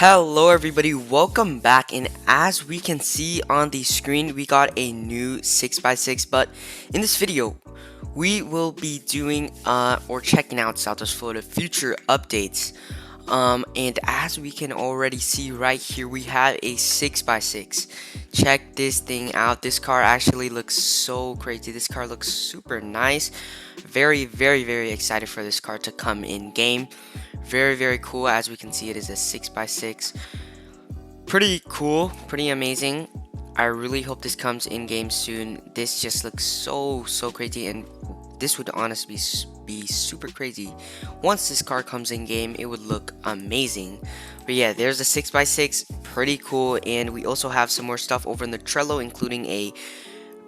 Hello everybody, welcome back, and as we can see on the screen we got a new 6x6, but in this video we will be doing or checking out Saltos for the future updates. And as we can already see right here, we have a 6x6. Check this thing out. This car actually looks so crazy. This car looks super nice. Very excited for this car to come in game. Very cool. As we can see, it is a 6x6. Pretty cool, pretty amazing. I really hope this comes in game soon. This just looks so crazy, and this would honestly be super crazy. Once this car comes in game, it would look amazing. But yeah, there's a 6x6, pretty cool. And we also have some more stuff over in the Trello, including a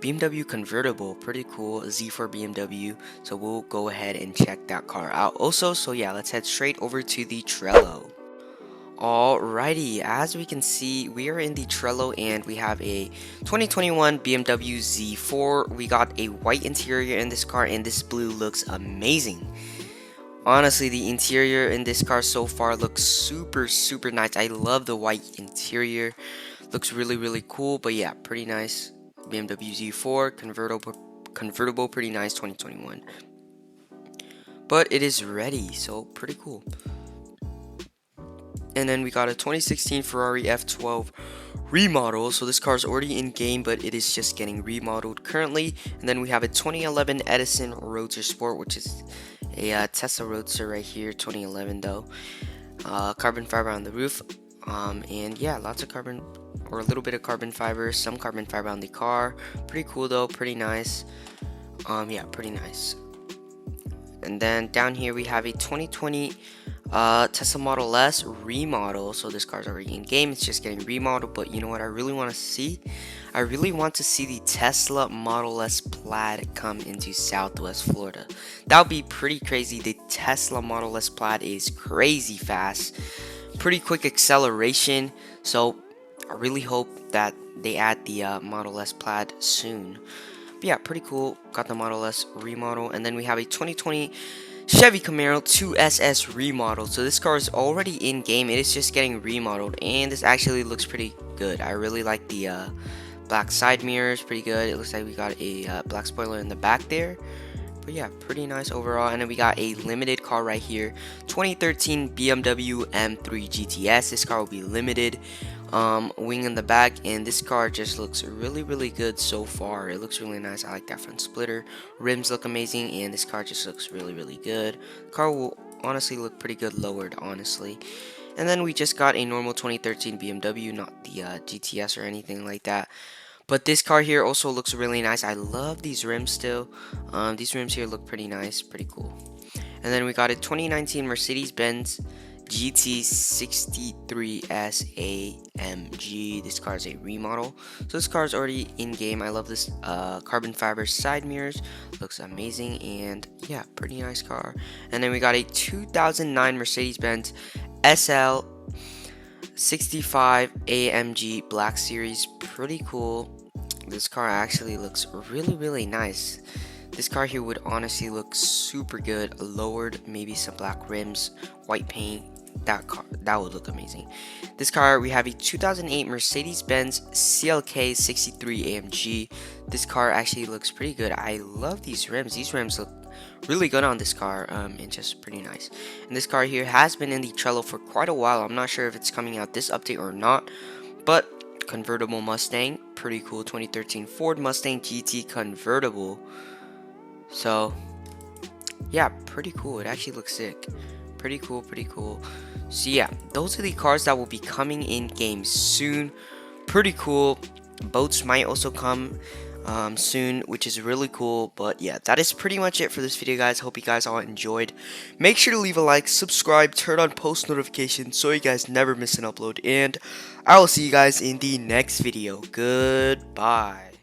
BMW convertible, pretty cool, Z4 BMW. So we'll go ahead and check that car out also. So yeah, let's head straight over to the Trello. Alrighty, as we can see, we are in the Trello and we have a 2021 BMW Z4. We got a white interior in this car, and this blue looks amazing. Honestly, the interior in this car so far looks super nice. I love the white interior. Looks really cool. But yeah, pretty nice. BMW Z4 convertible, pretty nice, 2021. But it is ready, so pretty cool. And then we got a 2016 Ferrari F12 Remodel. So this car is already in game, but it is just getting remodeled currently. And then we have a 2011 Edison Roadster Sport, which is a Tesla Roadster right here, 2011 though. Carbon fiber on the roof. And yeah, lots of carbon, or a little bit of carbon fiber, some carbon fiber on the car. Pretty cool though, pretty nice. Yeah, pretty nice. And then down here we have a 2020 Tesla Model S remodel. So this car's already in game, it's just getting remodeled. But you know what I really want to see? I really want to see the Tesla Model S Plaid come into Southwest Florida. That would be pretty crazy. The Tesla Model S Plaid is crazy fast, pretty quick acceleration. So I really hope that they add the Model S Plaid soon. But yeah, pretty cool. Got the Model S remodel. And then we have a 2020 Chevy Camaro 2SS remodel. So this car is already in game, it is just getting remodeled, and this actually looks pretty good. I really like the black side mirrors, pretty good. It looks like we got a black spoiler in the back there. But yeah, pretty nice overall. And then we got a limited car right here, 2013 BMW M3 GTS. This car will be limited. Wing in the back, and this car just looks really good so far. It looks really nice. I like that front splitter. Rims look amazing, and this car just looks really good. The car will honestly look pretty good lowered, honestly. And then we just got a normal 2013 BMW, not the GTS or anything like that. But this car here also looks really nice. I love these rims still. These rims here look pretty nice, pretty cool. And then we got a 2019 Mercedes-Benz GT63S AMG. This car is a remodel, so this car is already in game. I love this carbon fiber side mirrors, looks amazing, and yeah, pretty nice car. And then we got a 2009 Mercedes-Benz SL65 AMG Black Series, pretty cool. This car actually looks really nice. This car here would honestly look super good lowered, maybe some black rims, white paint. That would look amazing. This car, we have a 2008 Mercedes-Benz Clk 63 AMG. This car actually looks pretty good. I love these rims. These rims look really good on this car, and just pretty nice. And this car here has been in the Trello for quite a while. I'm not sure if it's coming out this update or not, but convertible Mustang, pretty cool. 2013 Ford Mustang GT convertible. So yeah, pretty cool. It actually looks sick. Pretty cool. So yeah, those are the cars that will be coming in game soon. Pretty cool. Boats might also come soon, which is really cool. But yeah, that is pretty much it for this video, guys. Hope you guys all enjoyed. Make sure to leave a like, subscribe, turn on post notifications so you guys never miss an upload, and I will see you guys in the next video. Goodbye.